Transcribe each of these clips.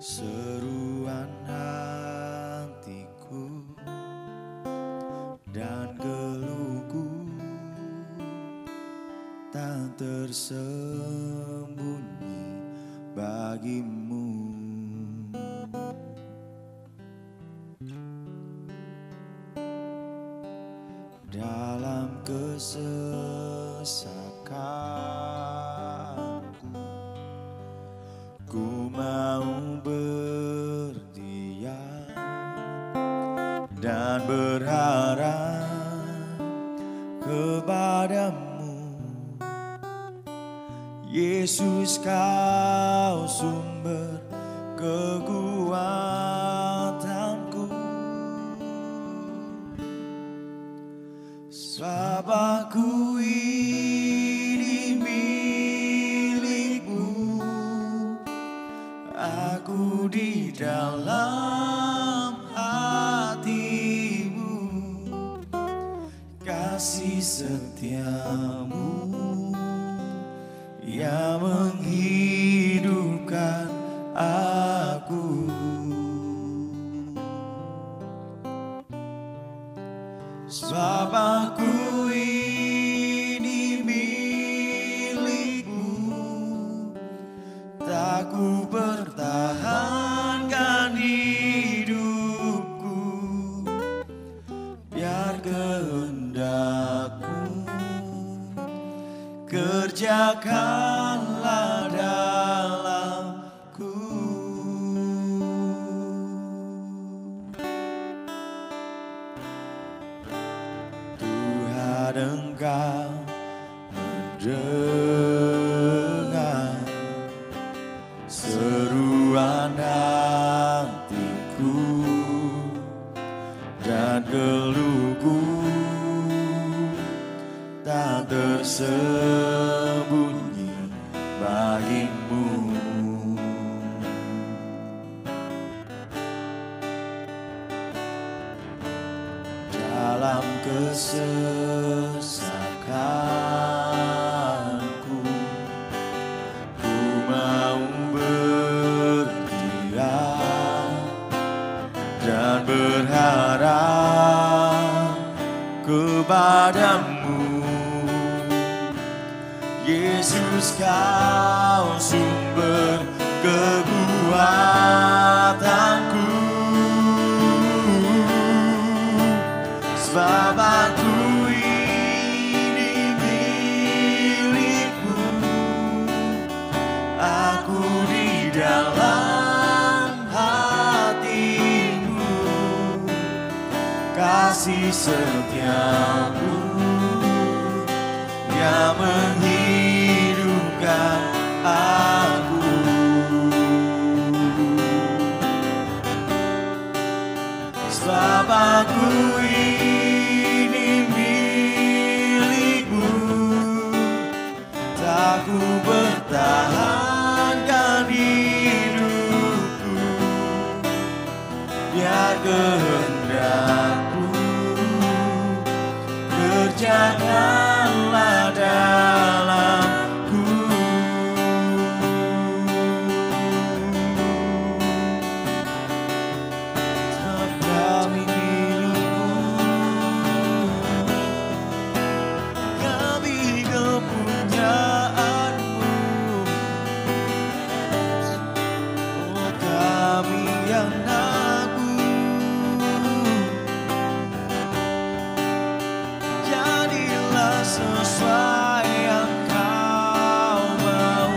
Seruan hatiku dan geluhku tak tersembunyi bagimu. Dalam kesesakanku, ku mau berdiam dan berharap kepadamu. Yesus, kau sumber kekuatanku. Sebab aku ini milikmu, aku di dalam hatimu, kasih setiamu yang menghidupkan aku. Sebab aku ini milikmu, tak ku pertahankan hidupku, biar kehendakmu kerjakanlah dalamku. Tuhan, Engkau mendengar seruan hatiku dan geluhku tak tersembunyi bagimu. Dalam kesesakanku, ku mau berdiam dan berharap kepadamu. Yesus, kau sumber kekuatanku. Sebab aku ini milikmu, aku di dalam hatimu, kasih setiamu yang menghidupkan aku. Sebab aku ini milikmu, tak ku pertahankan hidupku, biar kehendakmu kerjakanlah dalamku. Sebab kami milikmu, kami kepunyaanmu. Oh, kami yang sesuai yang kau mau,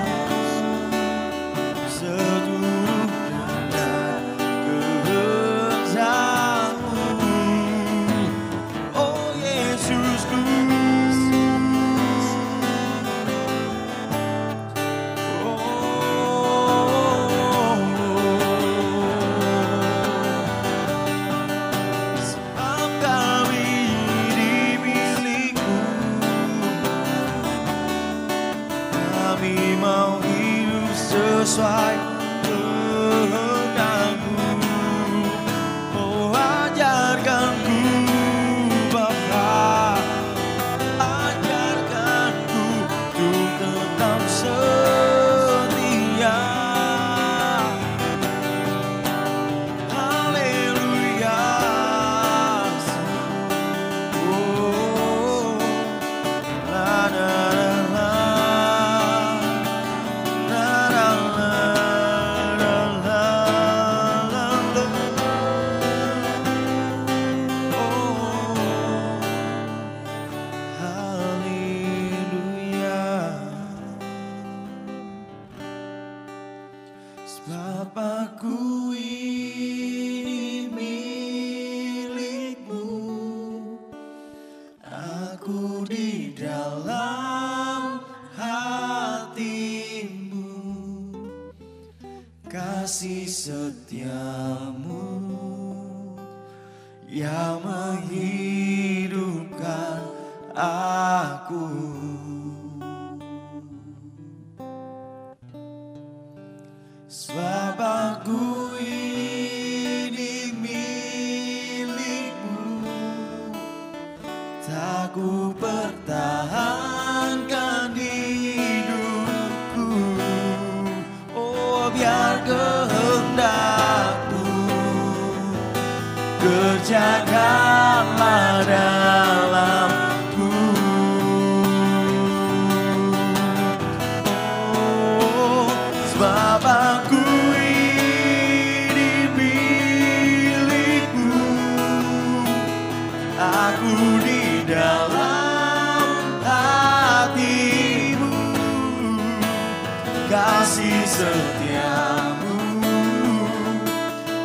seluruh dan kehendakmu. Oh Yesusku, sebab kami ini milikmu, kami mau hidup sesuai kehendakmu. Oh, ajarkanku Bapa, ajarkanku untuk tetap setia Sebab aku ini milikmu, aku di dalam hatimu, kasih setiamu yang menghidupkan aku. Sebab aku ini milikmu, tak ku pertahankan hidupku. Oh, biar kehendakmu kerjakanlah dalamku. Oh, sebab aku ini milikmu, aku di dalam hatimu, kasih setiamu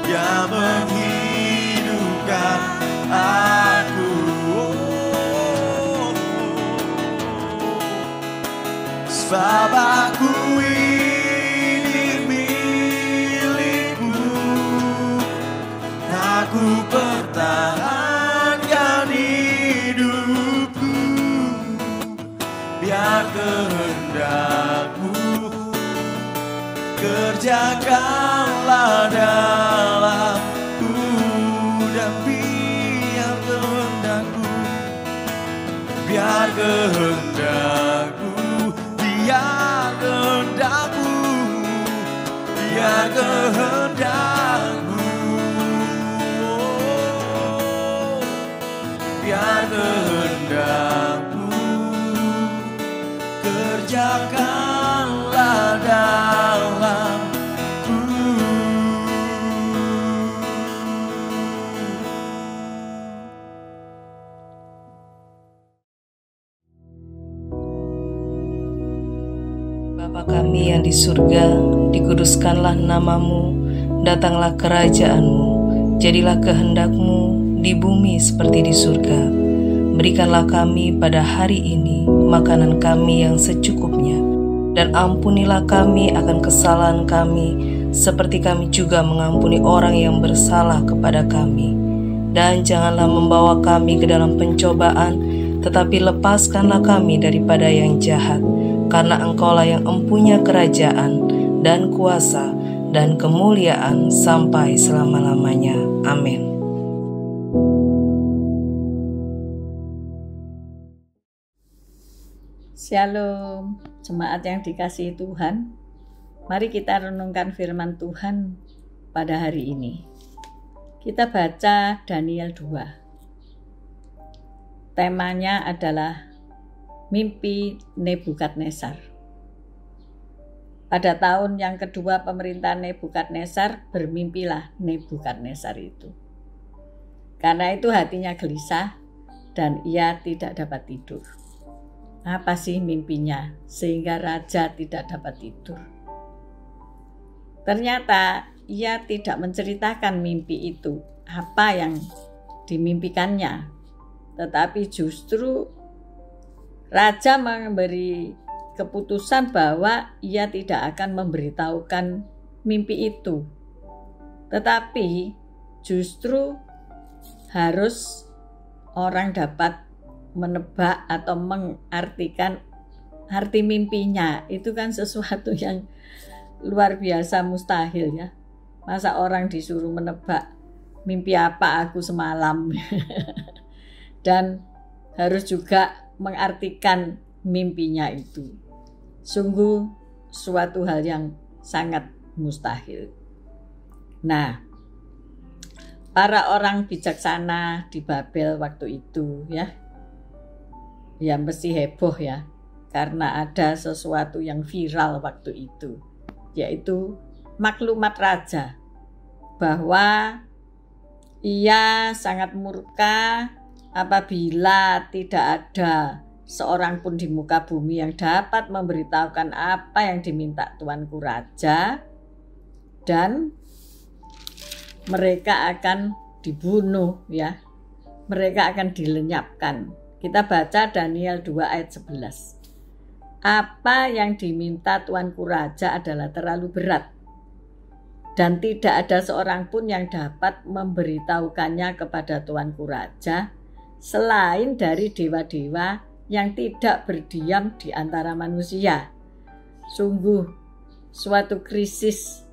yang menghidupkan aku. Sebab aku ini milikmu, aku pertahankan hidupku, biar kehendakmu kerjakanlah dalamku, dan biar kehendakmu, biar kehendakmu, biar kehendakmu, biar kehendakmu, biar kehendakmu kerjakanlah dalamku. Bapa kami yang di surga, dikuduskanlah namamu, datanglah kerajaanmu, jadilah kehendakmu di bumi seperti di surga. Berikanlah kami pada hari ini makanan kami yang secukupnya, dan ampunilah kami akan kesalahan kami, seperti kami juga mengampuni orang yang bersalah kepada kami. Dan janganlah membawa kami ke dalam pencobaan, tetapi lepaskanlah kami daripada yang jahat. Karena Engkaulah yang empunya kerajaan dan kuasa dan kemuliaan sampai selama-lamanya. Amin. Shalom, jemaat yang dikasihi Tuhan. Mari kita renungkan firman Tuhan pada hari ini. Kita baca Daniel 2. Temanya adalah mimpi Nebukadnezar. Pada tahun yang kedua pemerintahan Nebukadnezar, bermimpilah Nebukadnezar itu. Karena itu hatinya gelisah dan ia tidak dapat tidur. Apa sih mimpinya sehingga raja tidak dapat tidur? Ternyata ia tidak menceritakan mimpi itu, apa yang dimimpikannya. Tetapi justru raja memberi keputusan bahwa ia tidak akan memberitahukan mimpi itu. Tetapi justru harus orang dapat menebak atau mengartikan arti mimpinya. Itu kan sesuatu yang luar biasa mustahil ya. Masa orang disuruh menebak mimpi apa aku semalam. Dan harus juga mengartikan mimpinya itu. Sungguh suatu hal yang sangat mustahil. Nah, para orang bijaksana di Babel waktu itu ya mesti heboh ya, karena ada sesuatu yang viral waktu itu, yaitu maklumat raja bahwa ia sangat murka apabila tidak ada seorang pun di muka bumi yang dapat memberitahukan apa yang diminta tuanku raja, dan mereka akan dibunuh ya. Mereka akan dilenyapkan. Kita baca Daniel 2 ayat 11. Apa yang diminta Tuanku Raja adalah terlalu berat, dan tidak ada seorang pun yang dapat memberitahukannya kepada Tuanku Raja selain dari dewa-dewa yang tidak berdiam di antara manusia. Sungguh suatu krisis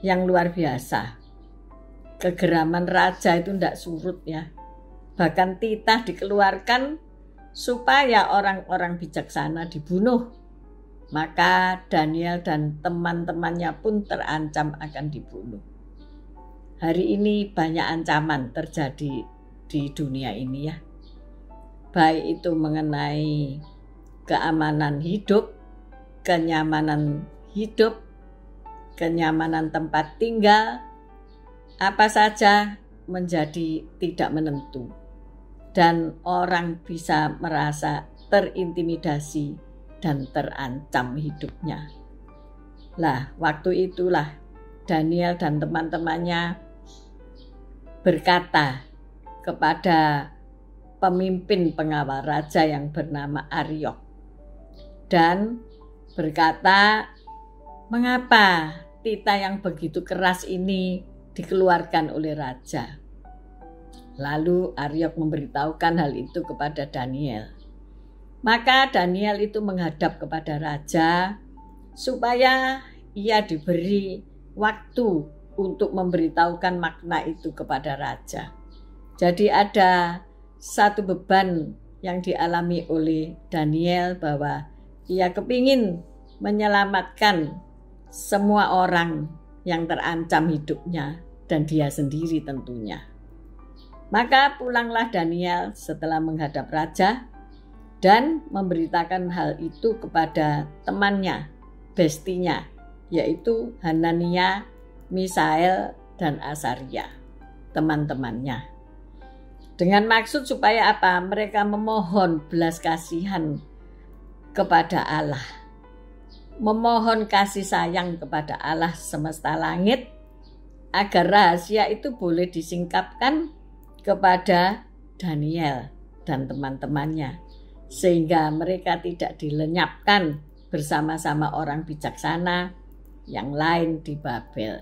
yang luar biasa. Kegeraman raja itu tidak surut ya. Bahkan titah dikeluarkan supaya orang-orang bijaksana dibunuh. Maka Daniel dan teman-temannya pun terancam akan dibunuh. Hari ini banyak ancaman terjadi di dunia ini ya. Baik itu mengenai keamanan hidup, kenyamanan hidup, kenyamanan tempat tinggal, apa saja menjadi tidak menentu. Dan orang bisa merasa terintimidasi dan terancam hidupnya. Lah, waktu itulah Daniel dan teman-temannya berkata kepada pemimpin pengawal raja yang bernama Ariok dan berkata, mengapa titah yang begitu keras ini dikeluarkan oleh raja? Lalu Ariok memberitahukan hal itu kepada Daniel. Maka Daniel itu menghadap kepada raja supaya ia diberi waktu untuk memberitahukan makna itu kepada raja. Jadi ada satu beban yang dialami oleh Daniel bahwa ia kepingin menyelamatkan semua orang yang terancam hidupnya dan dia sendiri tentunya. Maka pulanglah Daniel setelah menghadap raja dan memberitakan hal itu kepada temannya, bestinya, yaitu Hanania, Misael, dan Asaria, teman-temannya. Dengan maksud supaya apa? Mereka memohon belas kasihan kepada Allah. Memohon kasih sayang kepada Allah semesta langit agar rahasia itu boleh disingkapkan kepada Daniel dan teman-temannya sehingga mereka tidak dilenyapkan bersama-sama orang bijaksana yang lain di Babel.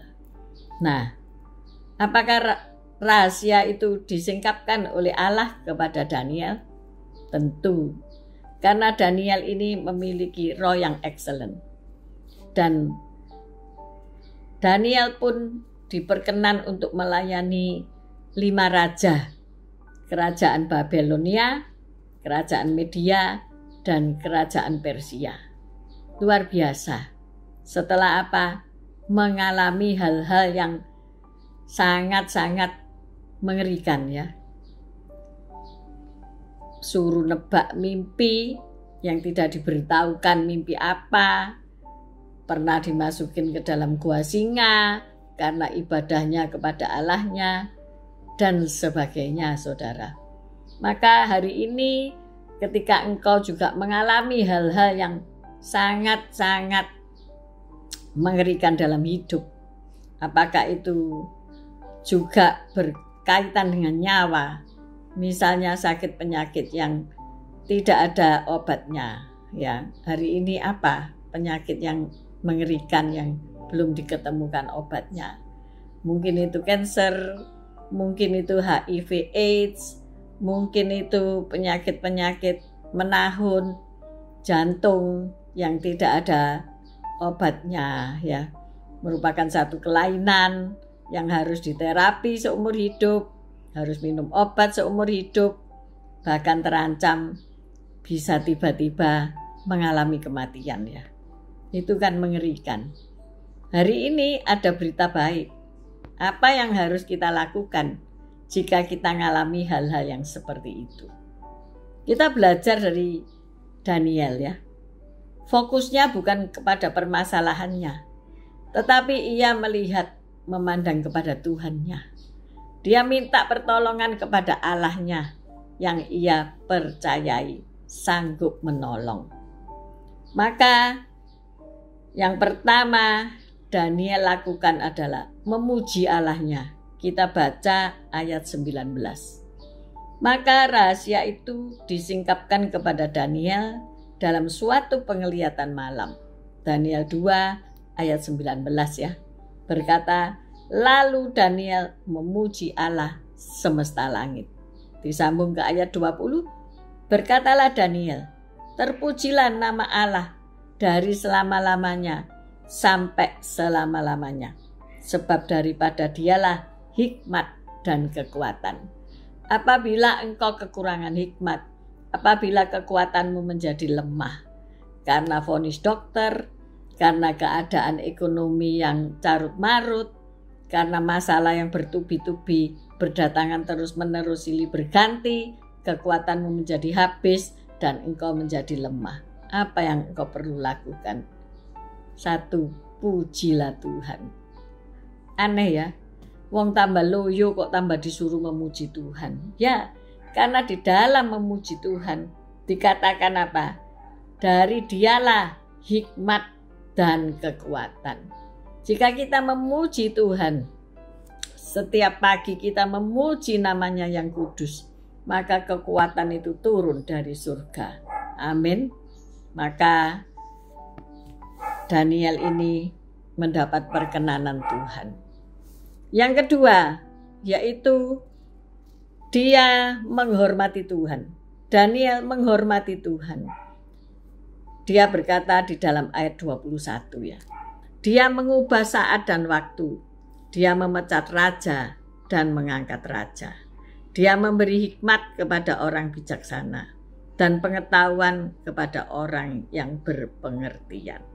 Nah, apakah rahasia itu disingkapkan oleh Allah kepada Daniel? Tentu, karena Daniel ini memiliki roh yang excellent. Dan Daniel pun diperkenan untuk melayani 5 raja, kerajaan Babelonia, kerajaan Media, dan kerajaan Persia. Luar biasa. Setelah apa? Mengalami hal-hal yang sangat-sangat mengerikan ya. Suruh nebak mimpi yang tidak diberitahukan mimpi apa. Pernah dimasukin ke dalam gua singa karena ibadahnya kepada Allahnya dan sebagainya, saudara. Maka hari ini ketika engkau juga mengalami hal-hal yang sangat-sangat mengerikan dalam hidup, apakah itu juga berkaitan dengan nyawa, misalnya sakit penyakit yang tidak ada obatnya ya. Hari ini apa penyakit yang mengerikan yang belum diketemukan obatnya? Mungkin itu kanker, mungkin itu HIV AIDS, mungkin itu penyakit-penyakit menahun, jantung yang tidak ada obatnya ya. Merupakan satu kelainan yang harus diterapi seumur hidup, harus minum obat seumur hidup, bahkan terancam bisa tiba-tiba mengalami kematian ya. Itu kan mengerikan. Hari ini ada berita baik. Apa yang harus kita lakukan jika kita mengalami hal-hal yang seperti itu? Kita belajar dari Daniel ya. Fokusnya bukan kepada permasalahannya, tetapi ia melihat, memandang kepada Tuhannya. Dia minta pertolongan kepada Allahnya yang ia percayai sanggup menolong. Maka yang pertama Daniel lakukan adalah memuji Allahnya. Kita baca ayat 19. Maka rahasia itu disingkapkan kepada Daniel dalam suatu penglihatan malam. Daniel 2 ayat 19 ya. Berkata, lalu Daniel memuji Allah semesta langit. Disambung ke ayat 20. Berkatalah Daniel, terpujilah nama Allah dari selama-lamanya sampai selama-lamanya. Sebab daripada dialah hikmat dan kekuatan. Apabila engkau kekurangan hikmat, apabila kekuatanmu menjadi lemah, karena vonis dokter, karena keadaan ekonomi yang carut-marut, karena masalah yang bertubi-tubi berdatangan terus-menerus silih berganti, kekuatanmu menjadi habis dan engkau menjadi lemah. Apa yang engkau perlu lakukan? 1. Pujilah Tuhan. Aneh ya, wong tambah loyo kok tambah disuruh memuji Tuhan. Ya, karena di dalam memuji Tuhan dikatakan apa? Dari dialah hikmat dan kekuatan. Jika kita memuji Tuhan, setiap pagi kita memuji namanya yang kudus, maka kekuatan itu turun dari surga. Amin. Maka Daniel ini mendapat perkenanan Tuhan. Yang kedua, yaitu dia menghormati Tuhan. Daniel menghormati Tuhan. Dia berkata di dalam ayat 21 ya. Dia mengubah saat dan waktu. Dia memecat raja dan mengangkat raja. Dia memberi hikmat kepada orang bijaksana dan pengetahuan kepada orang yang berpengertian.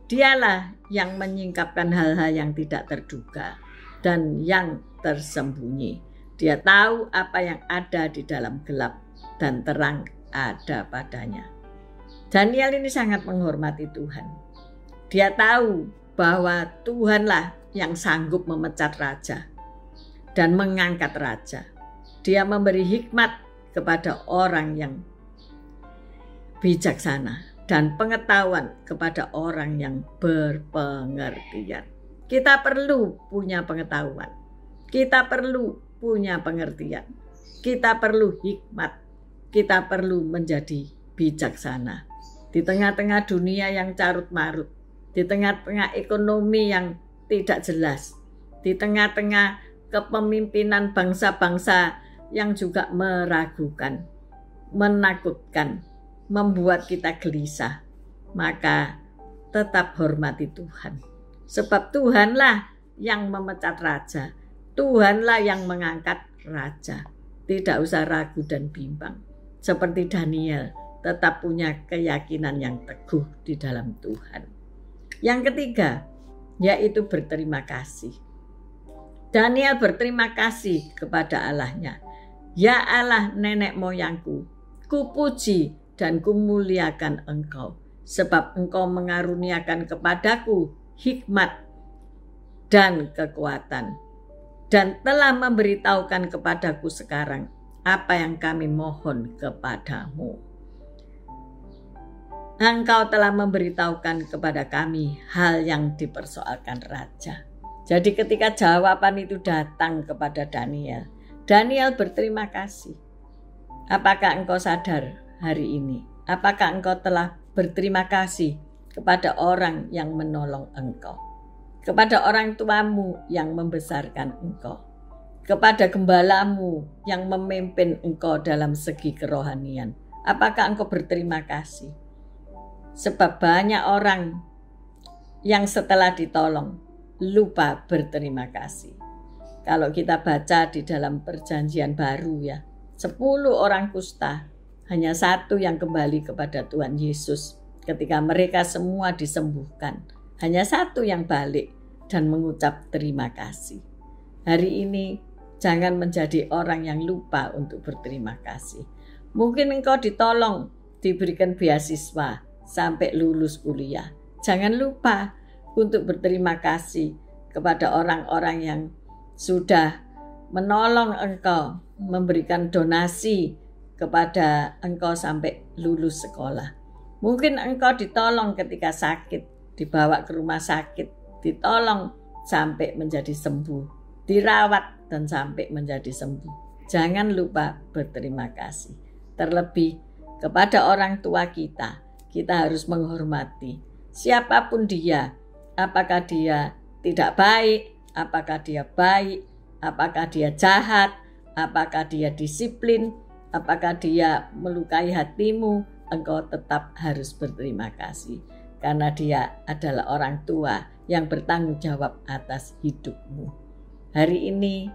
Dialah yang menyingkapkan hal-hal yang tidak terduga dan yang tersembunyi. Dia tahu apa yang ada di dalam gelap dan terang ada padanya. Daniel ini sangat menghormati Tuhan. Dia tahu bahwa Tuhanlah yang sanggup memecat raja dan mengangkat raja. Dia memberi hikmat kepada orang yang bijaksana dan pengetahuan kepada orang yang berpengertian. Kita perlu punya pengetahuan. Kita perlu punya pengertian. Kita perlu hikmat. Kita perlu menjadi bijaksana. Di tengah-tengah dunia yang carut-marut, di tengah-tengah ekonomi yang tidak jelas, di tengah-tengah kepemimpinan bangsa-bangsa yang juga meragukan, menakutkan, membuat kita gelisah, maka tetap hormati Tuhan. Sebab Tuhanlah yang memecat raja, Tuhanlah yang mengangkat raja. Tidak usah ragu dan bimbang. Seperti Daniel, tetap punya keyakinan yang teguh di dalam Tuhan. Yang ketiga, yaitu berterima kasih. Daniel berterima kasih kepada Allahnya. Ya Allah nenek moyangku, kupuji dan kumuliakan Engkau, sebab Engkau mengaruniakan kepadaku hikmat dan kekuatan, dan telah memberitahukan kepadaku sekarang apa yang kami mohon kepadamu. Engkau telah memberitahukan kepada kami hal yang dipersoalkan raja. Jadi ketika jawaban itu datang kepada Daniel, Daniel berterima kasih. Apakah engkau sadar hari ini? Apakah engkau telah berterima kasih kepada orang yang menolong engkau? Kepada orang tuamu yang membesarkan engkau? Kepada gembalamu yang memimpin engkau dalam segi kerohanian? Apakah engkau berterima kasih? Sebab banyak orang yang setelah ditolong lupa berterima kasih. Kalau kita baca di dalam perjanjian baru ya, 10 orang kusta, hanya 1 yang kembali kepada Tuhan Yesus. Ketika mereka semua disembuhkan, hanya 1 yang balik dan mengucap terima kasih. Hari ini jangan menjadi orang yang lupa untuk berterima kasih. Mungkin engkau ditolong, diberikan beasiswa sampai lulus kuliah. Jangan lupa untuk berterima kasih kepada orang-orang yang sudah menolong engkau, memberikan donasi kepada engkau sampai lulus sekolah. Mungkin engkau ditolong ketika sakit, dibawa ke rumah sakit, ditolong sampai menjadi sembuh, dirawat dan sampai menjadi sembuh. Jangan lupa berterima kasih. Terlebih kepada orang tua kita harus menghormati. Siapapun dia, apakah dia tidak baik, apakah dia baik, apakah dia jahat, apakah dia disiplin, apakah dia melukai hatimu, engkau tetap harus berterima kasih. Karena dia adalah orang tua yang bertanggung jawab atas hidupmu. Hari ini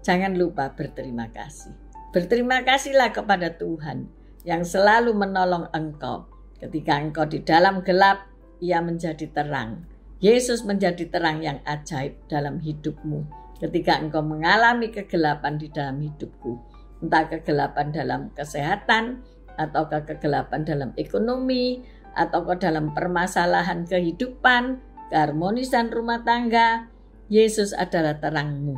jangan lupa berterima kasih. Berterima kasihlah kepada Tuhan yang selalu menolong engkau. Ketika engkau di dalam gelap, Ia menjadi terang. Yesus menjadi terang yang ajaib dalam hidupmu. Ketika engkau mengalami kegelapan di dalam hidupku, entah kegelapan dalam kesehatan, atau kegelapan dalam ekonomi, atau dalam permasalahan kehidupan, keharmonisan rumah tangga, Yesus adalah terangmu.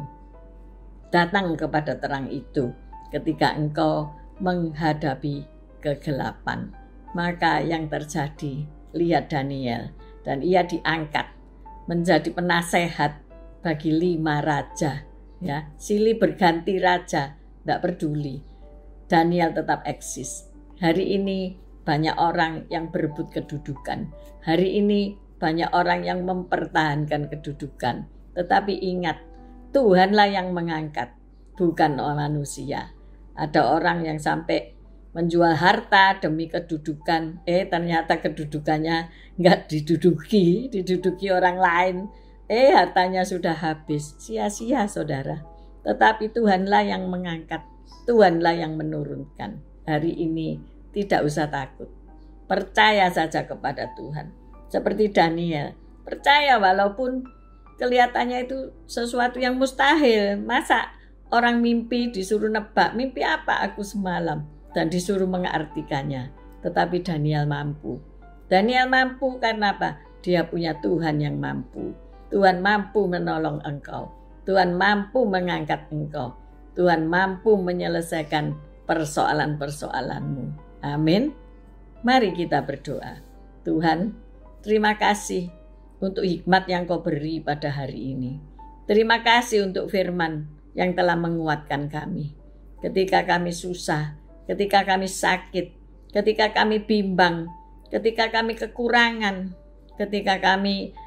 Datang kepada terang itu ketika engkau menghadapi kegelapan. Maka yang terjadi, lihat Daniel, dan ia diangkat menjadi penasehat bagi 5 raja. Ya, silih berganti raja, tidak peduli. Daniel tetap eksis. Hari ini banyak orang yang berebut kedudukan. Hari ini banyak orang yang mempertahankan kedudukan. Tetapi ingat, Tuhanlah yang mengangkat, bukan manusia. Ada orang yang sampai menjual harta demi kedudukan. Ternyata kedudukannya nggak diduduki orang lain. Hartanya sudah habis. Sia-sia saudara. Tetapi Tuhanlah yang mengangkat. Tuhanlah yang menurunkan. Hari ini tidak usah takut. Percaya saja kepada Tuhan. Seperti Daniel. Percaya walaupun kelihatannya itu sesuatu yang mustahil. Masa orang mimpi disuruh nebak. Mimpi apa aku semalam? Dan disuruh mengartikannya. Tetapi Daniel mampu. Daniel mampu karena apa? Dia punya Tuhan yang mampu. Tuhan mampu menolong engkau. Tuhan mampu mengangkat engkau. Tuhan mampu menyelesaikan persoalan-persoalanmu. Amin. Mari kita berdoa. Tuhan, terima kasih untuk hikmat yang Kau beri pada hari ini. Terima kasih untuk firman yang telah menguatkan kami. Ketika kami susah, ketika kami sakit, ketika kami bimbang, ketika kami kekurangan, ketika kami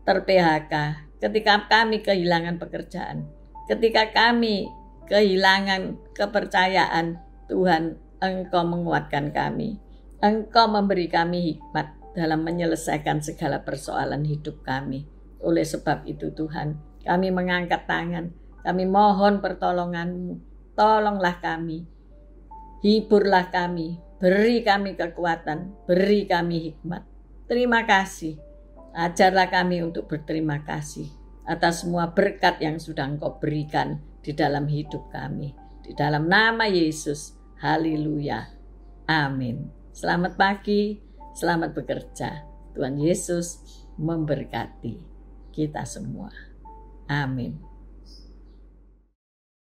ter-PHK, ketika kami kehilangan pekerjaan, ketika kami kehilangan kepercayaan, Tuhan, Engkau menguatkan kami. Engkau memberi kami hikmat dalam menyelesaikan segala persoalan hidup kami. Oleh sebab itu Tuhan, kami mengangkat tangan, kami mohon pertolongan-Mu. Tolonglah kami, hiburlah kami, beri kami kekuatan, beri kami hikmat. Terima kasih. Ajarlah kami untuk berterima kasih atas semua berkat yang sudah Engkau berikan di dalam hidup kami. Di dalam nama Yesus, haleluya, amin. Selamat pagi, selamat bekerja. Tuhan Yesus memberkati kita semua. Amin.